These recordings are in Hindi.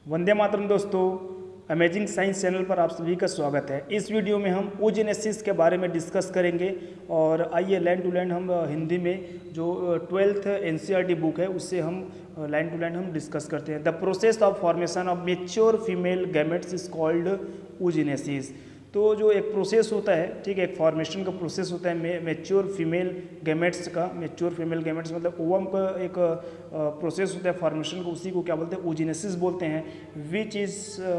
वंदे मातरम दोस्तों, अमेजिंग साइंस चैनल पर आप सभी का स्वागत है। इस वीडियो में हम ओजेनेसिस के बारे में डिस्कस करेंगे और आइए लाइन टू लाइन हम हिंदी में जो 12th एनसीईआरटी बुक है उससे हम लाइन टू लाइन हम डिस्कस करते हैं। The process of formation of mature female gametes is called oogenesis. तो जो एक प्रोसेस होता है, ठीक है, एक फॉर्मेशन का प्रोसेस होता है मेच्योर फीमेल गैमेट्स का। मेच्योर फीमेल गैमेट्स मतलब ओवम का एक प्रोसेस होता है फॉर्मेशन का, उसी को क्या बोलते हैं, ओजेनेसिस बोलते हैं। Which is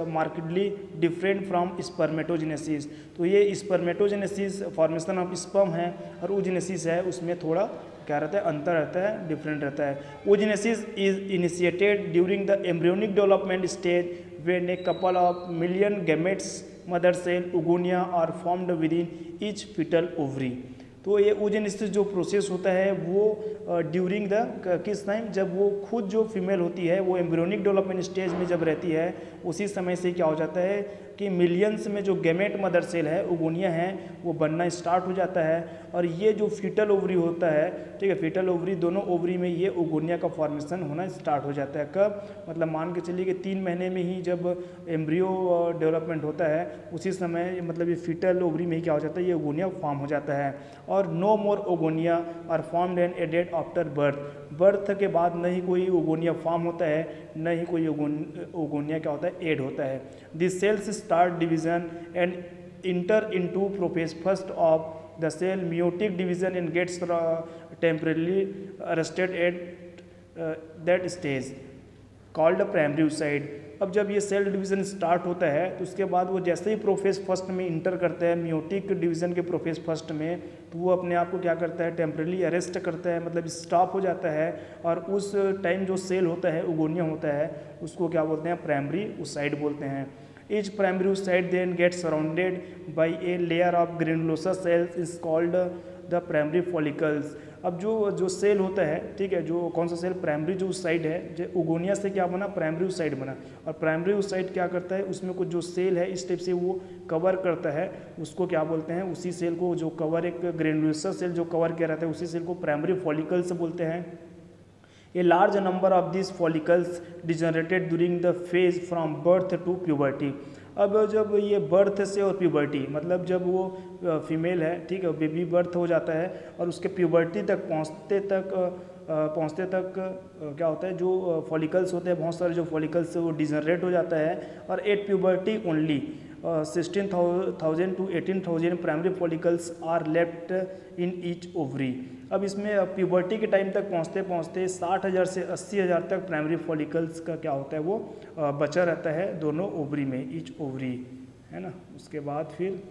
markedly different from spermatogenesis. तो ये स्पर्मेटोजेनेसिस फॉर्मेशन ऑफ स्पर्म है और ओजेनेसिस है, उसमें थोड़ा क्या रहता है, अंतर रहता है, डिफरेंट रहता है। Oogenesis is initiated during the embryonic development stage when a couple of million gametes mother cell oogonia are formed within each fetal ovary। तो ये ओजेनेसिस जो प्रोसेस होता है वो ड्यूरिंग द किस टाइम, जब वो खुद जो फीमेल होती है वो एम्ब्रियोनिक डेवलपमेंट स्टेज में जब रहती है, उसी समय से क्या हो जाता है कि मिलियंस में जो गैमेट मदर सेल है, ओगोनिया है, वो बनना स्टार्ट हो जाता है। और ये जो फीटल ओवरी होता है, ठीक है, फीटल ओवरी, दोनों ओवरी में ये ओगोनिया का फॉर्मेशन होना स्टार्ट हो जाता है। कब, मतलब मान के चलिए कि 3 महीने में ही जब एम्ब्रियो डेवलपमेंट होता है, उसी समय मतलब ये फीटल ओवरी में ही क्या हो जाता है, ये ओगोनिया फॉर्म हो जाता है। और no more oogonia are formed and added after birth. Birth के बाद न ही कोई ओगोनिया फॉर्म होता है, न ही कोई ओगोनिया क्या होता है, एड होता है। This cells start division and enter into prophase first of the cell meiotic division and gets temporarily arrested at that stage called primary oocyte। अब जब ये सेल डिवीज़न स्टार्ट होता है तो उसके बाद वो जैसे ही प्रोफेस फर्स्ट में इंटर करता है, मियोटिक डिवीज़न के प्रोफेस फर्स्ट में, तो वो अपने आप को क्या करता है, टेम्परेली अरेस्ट करता है, मतलब स्टॉप हो जाता है। और उस टाइम जो सेल होता है, ओगोनिया होता है, उसको क्या बोलते हैं, प्राइमरी oocyte बोलते हैं। Each primary oocyte then gets surrounded by a layer of granulosa cells is called the primary follicles। अब जो सेल होता है, ठीक है, जो कौन सा सेल, प्राइमरी जो oocyte है, जो ओगोनिया से क्या बना, प्राइमरी oocyte बना। और प्राइमरी oocyte क्या करता है, उसमें कुछ जो सेल है इस टाइप से वो कवर करता है, उसको क्या बोलते हैं, उसी सेल को जो कवर, एक ग्रेनुलोसा सेल जो कवर किया रहता है, उसी सेल को प्राइमरी फॉलिकल्स बोलते हैं। A large number of these follicles degenerated during the phase from birth to puberty। अब जब ये बर्थ से और प्यूबर्टी, मतलब जब वो फीमेल है, ठीक है, बेबी बर्थ हो जाता है और उसके प्यूबर्टी तक पहुँचते तक क्या होता है, जो फॉलिकल्स होते हैं, बहुत सारे जो फॉलिकल्स वो डिजनरेट हो जाता है। और at puberty only 16,000 to 18,000 primary follicles are left in each ovary. अब इसमें प्यूबर्टी के टाइम तक पहुँचते पहुँचते 60,000 से 80,000 तक प्राइमरी फॉलिकल्स का क्या होता है, वो बचा रहता है दोनों ओवरी में, ईच ओवरी, है ना। उसके बाद फिर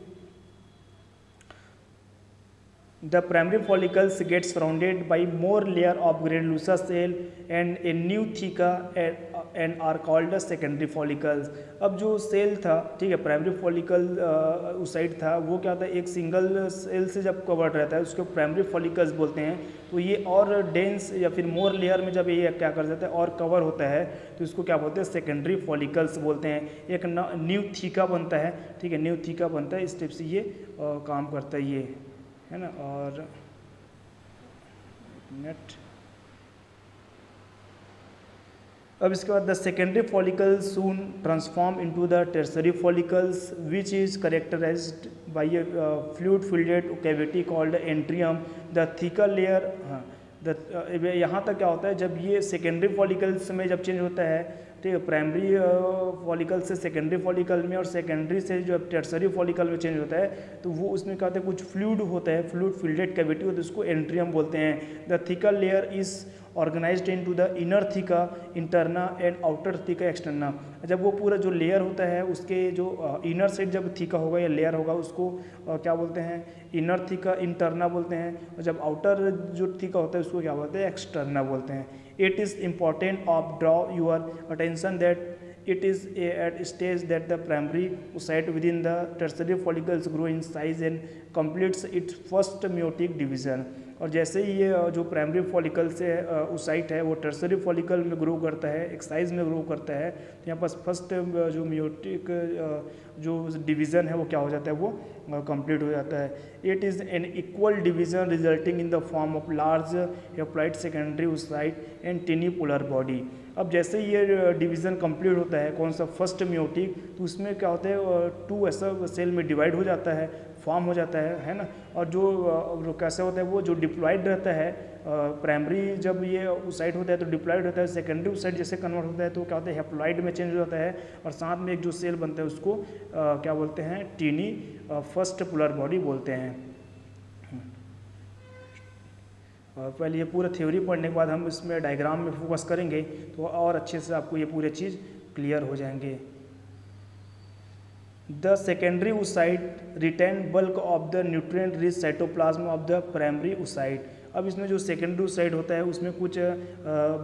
the primary follicles get surrounded by more layer of granulosa cell and a new theca and are called secondary follicles। अब जो सेल था, ठीक है, प्राइमरी फॉलिकल oocyte था, वो क्या था, एक सिंगल सेल से जब कवर्ड रहता है उसको प्राइमरी फॉलिकल्स बोलते हैं। तो ये और डेंस या फिर मोर लेयर में जब ये क्या कर जाता है और कवर होता है, तो इसको क्या बोलते हैं, सेकेंडरी फॉलिकल्स बोलते हैं। एक न्यू थीका बनता है, ठीक है, न्यू थीका बनता है, इस टाइप से ये काम करता है, ये है ना। और नेट अब इसके बाद the secondary follicles soon transform into the tertiary follicles which is characterised by a fluid filled cavity called antrum. The thicker layer, यहाँ तक क्या होता है, जब ये सेकेंडरी फॉलिकल्स में जब चेंज होता है, ठीक है, प्राइमरी फॉलिकल से सेकेंडरी फॉलिकल में और सेकेंडरी से जो टर्सरी फॉलिकल में चेंज होता है, तो वो उसमें क्या होता है, कुछ फ्लूइड होता है, फ्लूइड फिल्डेड कैविटी होता है, उसको एंट्रियम बोलते हैं। The thicker layer is organised into the inner theca interna and outer theca externa. जब वो पूरा जो लेयर होता है, उसके जो इनर साइड जब थीका होगा या लेयर होगा, उसको क्या बोलते हैं, इनर थीका इंटरना बोलते हैं। और जब आउटर जो थीका होता है उसको क्या बोलते हैं, एक्सटर्ना बोलते हैं। It is important of draw your attention that it is at stage that the primary oocyte within the tertiary follicles grow in size and completes its first meiotic division। और जैसे ही ये जो प्राइमरी फॉलिकल से oocyte है वो टर्सरी फॉलिकल में ग्रो करता है, एक साइज़ में ग्रो करता है, तो यहाँ पास फर्स्ट जो मियोटिक जो डिवीज़न है वो क्या हो जाता है, वो कंप्लीट हो जाता है। It is an equal division resulting in the form of large haploid secondary oocyte and टिनी polar body. अब जैसे ये डिवीज़न कंप्लीट होता है कौन सा फर्स्ट मियोटिक, तो उसमें क्या होता है 2 ऐसा सेल में डिवाइड हो जाता है, फॉर्म हो जाता है ना। और जो कैसे होता है वो जो डिप्लॉयड रहता है प्राइमरी जब ये उस साइड होता है तो डिप्लॉयड होता है, सेकेंडरी उस साइड जैसे कन्वर्ट होता है तो क्या होता है हैप्लॉयड में चेंज हो जाता है। और साथ में एक जो सेल बनता है उसको क्या बोलते हैं टीनी फर्स्ट पोलर बॉडी बोलते हैं। पहले ये पूरा थ्योरी पढ़ने के बाद हम इसमें डायग्राम में फोकस करेंगे तो और अच्छे से आपको ये पूरे चीज़ क्लियर हो जाएंगे। The secondary oocyte retain bulk of the nutrient rich cytoplasm of the primary oocyte. अब इसमें जो सेकेंडरी ओसाइट होता है उसमें कुछ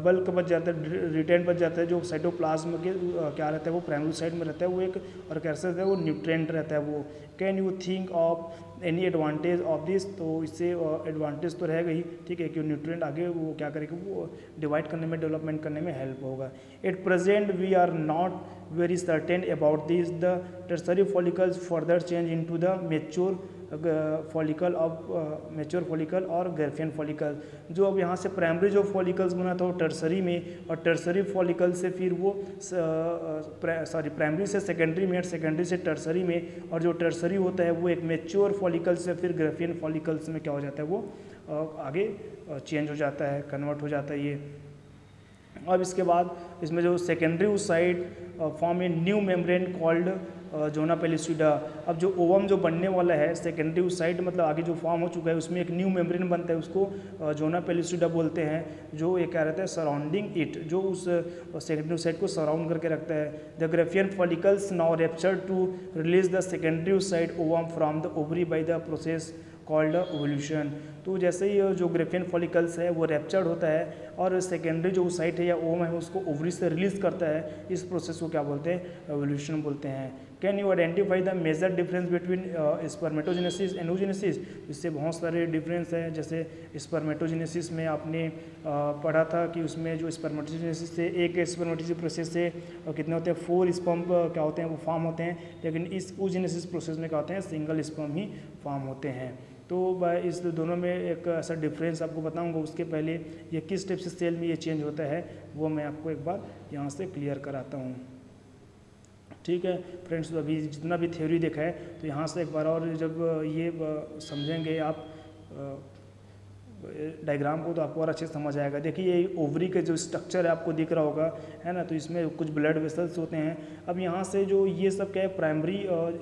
बल्क बच जाता है, रिटेन बच जाता है, जो साइटोप्लाज्म के क्या रहता है वो प्राइमरी ओसाइट में रहता है, वो एक और कैसे रहता है वो न्यूट्रिएंट रहता है वो। Can you think of any advantage of this, तो इससे एडवांटेज तो रहेगा ही, ठीक है, कि न्यूट्रिएंट आगे वो क्या करेगा वो डिवाइड करने में डेवलपमेंट करने में हेल्प होगा। At present we are not very certain about this, the tertiary follicles further change into the mature follicle of mature follicle और ग्राफियन फॉलिकल। जो अब यहाँ से प्राइमरी जो फॉलिकल्स बना था वो टर्सरी में, और टर्सरी फॉलिकल से फिर वो प्राइमरी से सेकेंडरी में और सेकेंडरी से टर्सरी में, और जो टर्सरी होता है वो एक मेच्योर फॉलिकल से फिर ग्राफियन फॉलिकल्स में क्या हो जाता है वो आगे चेंज हो जाता है, कन्वर्ट हो जाता है ये। अब इसके बाद इसमें जो secondary oocyte form a new membrane called zona pellucida. अब जो ओवम जो बनने वाला है सेकेंडरी ओसाइट मतलब आगे जो फॉर्म हो चुका है उसमें एक न्यू मेम्ब्रेन बनता है, उसको जोना पेलिसिडा बोलते हैं, जो ये क्या रहता है सराउंडिंग इट, जो उस सेकेंडरी ओसाइट को सराउंड करके रखता है। The Graafian follicles now rupture to release the secondary oocyte ovum from the ovary by the process called ovulation. तो जैसे ही जो ग्राफियन फॉलिकल्स है वो रैप्चर्ड होता है और सेकेंडरी जो ओसाइट है या ओवम है उसको ओवरी से रिलीज करता है, इस प्रोसेस को क्या बोलते हैं ओवल्यूशन बोलते हैं। Can you identify the major difference between spermatogenesis and oogenesis? इससे बहुत सारे डिफरेंस हैं, जैसे स्पर्मेटोजेनेसिस में आपने पढ़ा था कि उसमें जो स्पर्मेटोजेनेसिस से एक स्पर्मेटोजेनेसिस प्रोसेस से कितने होते हैं 4 स्पर्म क्या होते हैं वो फॉर्म होते हैं, लेकिन इस oogenesis प्रोसेस में क्या होते हैं सिंगल स्पर्म ही फॉर्म होते हैं। तो इस दोनों में एक ऐसा डिफरेंस आपको बताऊंगा, उसके पहले ये किस टाइप से सेल में ये चेंज होता है वो मैं आपको एक बार यहाँ से क्लियर कराता हूँ। ठीक है फ्रेंड्स, तो अभी जितना भी थ्योरी देखा है तो यहाँ से एक बार और जब ये समझेंगे आप डायग्राम को तो आपको और अच्छे से समझ आएगा। देखिए ये ओवरी का जो स्ट्रक्चर है आपको दिख रहा होगा है ना, तो इसमें कुछ ब्लड वेसल्स होते हैं। अब यहाँ से जो ये सब क्या है प्राइमरी,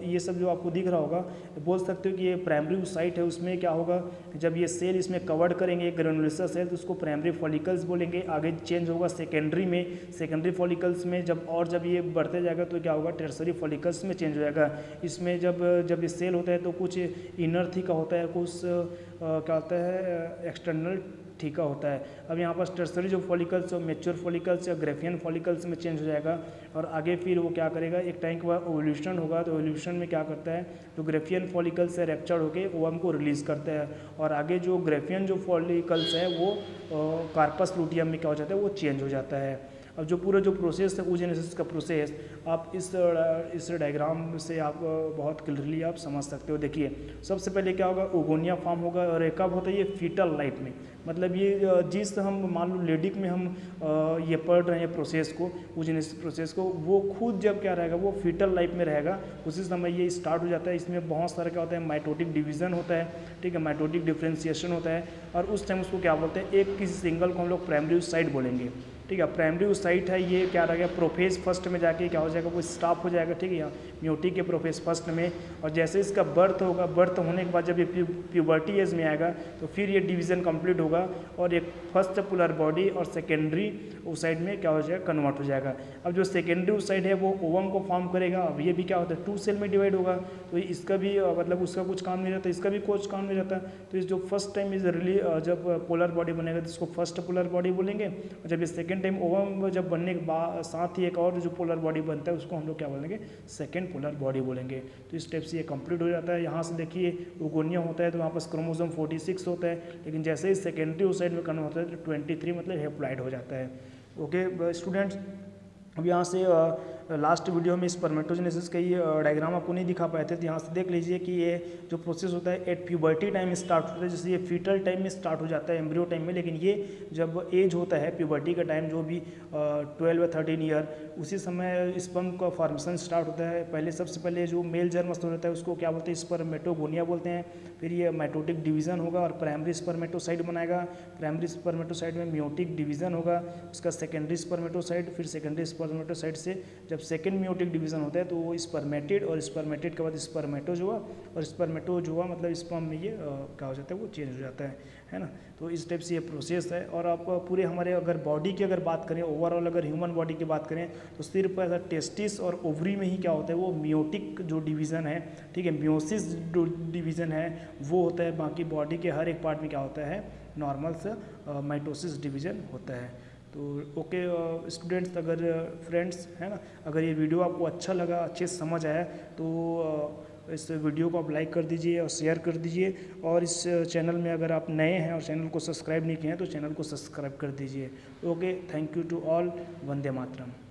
ये सब जो आपको दिख रहा होगा बोल सकते हो कि ये प्राइमरी साइट है, उसमें क्या होगा जब ये सेल इसमें कवर्ड करेंगे ग्रेनुलोसा सेल तो उसको प्राइमरी फॉलिकल्स बोलेंगे। आगे चेंज होगा सेकेंडरी में, सेकेंडरी फॉलिकल्स में जब ये बढ़ते जाएगा तो क्या होगा टर्सरी फॉलिकल्स में चेंज हो जाएगा। इसमें जब ये सेल होता है तो कुछ इनर थीका होता है, कुछ क्या होता है एक्सटर्नल ठीका होता है। अब यहाँ पर टर्सरी जो फॉलिकल्स और मेच्योर फॉलिकल्स या ग्राफियन फॉलिकल्स में चेंज हो जाएगा और आगे फिर वो क्या करेगा एक टाइम के बाद ओवल्यूशन होगा, तो ओवल्यूशन में क्या करता है तो ग्राफियन फॉलिकल्स से रैप्चर्ड होकर ओवम को रिलीज़ करता है और आगे जो ग्राफियन जो फॉलिकल्स है वो कार्पस लूटियम में क्या हो जाता है वो चेंज हो जाता है। अब जो पूरा जो प्रोसेस है oogenesis का प्रोसेस आप इस डायग्राम से आप बहुत क्लियरली आप समझ सकते हो। देखिए सबसे पहले क्या होगा ओगोनिया फॉर्म होगा और ये कब होता है ये फीटल लाइफ में, मतलब ये जिस हम मान लो लेडिक में हम ये पढ़ रहे हैं प्रोसेस को oogenesis प्रोसेस को, वो खुद जब क्या रहेगा वो फीटल लाइफ में रहेगा उसी समय ये स्टार्ट हो जाता है। इसमें बहुत सारा क्या होता है माइटोटिक डिवीज़न होता है, ठीक है, माइटोटिक डिफ्रेंशिएशन होता है और उस टाइम उसको क्या बोलते हैं एक किसी सिंगल को हम लोग प्राइमरी ओसाइट बोलेंगे, ठीक है। प्राइमरी ओसाइट है ये क्या रहेगा प्रोफेज फर्स्ट में जाके क्या हो जाएगा वो स्टॉप हो जाएगा, ठीक है, यहाँ म्योटिक के प्रोफेज फर्स्ट में। और जैसे इसका बर्थ होगा, बर्थ होने के बाद जब ये प्यूबर्टी एज में आएगा तो फिर ये डिवीज़न कंप्लीट होगा और एक फर्स्ट पोलर बॉडी और सेकेंडरी ओसाइट में क्या हो जाएगा कन्वर्ट हो जाएगा। अब जो सेकेंडरी ओसाइट है वो ओवम को फॉर्म करेगा। अब ये भी क्या होता है 2 सेल में डिवाइड होगा, तो इसका भी मतलब उसका कुछ काम नहीं रहता, इसका भी कुछ काम नहीं रहता। तो इस जो फर्स्ट टाइम इज रिली जब पोलर बॉडी बनेगा तो इसको फर्स्ट पोलर बॉडी बोलेंगे और जब ये सेकेंड टाइम ओवम जब बनने के बाद साथ ही एक और जो पोलर बॉडी बनता है उसको हम लोग क्या बोलेंगे सेकेंड पोलर बॉडी बोलेंगे। तो इस स्टेप से ये कंप्लीट हो जाता है। यहाँ से देखिए ओगोनिया होता है तो वहाँ पर क्रोमोसोम 46 होता है, लेकिन जैसे ही सेकेंडरी ओसाइट में कन्वर्ट होता है तो 23 मतलब हेप्लॉइड हो जाता है। ओके स्टूडेंट्स, अब यहाँ से लास्ट वीडियो में स्पर्मेटोजेनेसिस का ही डायग्राम आपको नहीं दिखा पाए थे, तो यहाँ से देख लीजिए कि ये जो प्रोसेस होता है एट प्यूबर्टी टाइम स्टार्ट होता है। जैसे ये फीटल टाइम में स्टार्ट हो जाता है, एम्ब्रियो टाइम में, लेकिन ये जब एज होता है प्यूबर्टी का टाइम, जो भी 12 या 13 ईयर, उसी समय स्पर्म का फॉर्मेशन स्टार्ट होता है। पहले सबसे पहले जो मेल जर्म स्तन होता है उसको क्या बोलते हैं, स्पर्मेटोगोनिया बोलते हैं। फिर ये माइटोटिक डिवीजन होगा और प्राइमरी स्पर्मेटोसाइट बनाएगा। प्राइमरी स्पर्मेटोसाइट में मियोटिक डिवीजन होगा, उसका सेकेंडरी स्पर्मेटोसाइट, फिर सेकेंडरी स्पर्मेटोसाइट से जब सेकेंड मियोटिक डिवीजन होता है तो वो स्पर्मेटिड, और स्पर्मेटिड के बाद स्पर्मेटोजोआ, और स्पर्मेटोजोआ मतलब स्पर्म में ये क्या हो जाता है, वो चेंज हो जाता है ना। तो इस टाइप से ये प्रोसेस है। और आप पूरे हमारे अगर बॉडी की अगर बात करें, ओवरऑल अगर ह्यूमन बॉडी की बात करें, तो सिर्फ ऐसा टेस्टिस और ओवरी में ही क्या होता है, वो मियोटिक जो डिवीज़न है, ठीक है, मियोसिस जो डिवीज़न है वो होता है। बाकी बॉडी के हर एक पार्ट में क्या होता है, नॉर्मल सा माइटोसिस डिवीज़न होता है। तो ओके स्टूडेंट्स, अगर फ्रेंड्स है ना, अगर ये वीडियो आपको अच्छा लगा, अच्छे से समझ आया, तो इस वीडियो को आप लाइक कर दीजिए और शेयर कर दीजिए। और इस चैनल में अगर आप नए हैं और चैनल को सब्सक्राइब नहीं किए हैं तो चैनल को सब्सक्राइब कर दीजिए। Okay, thank you to all. वंदे मातरम।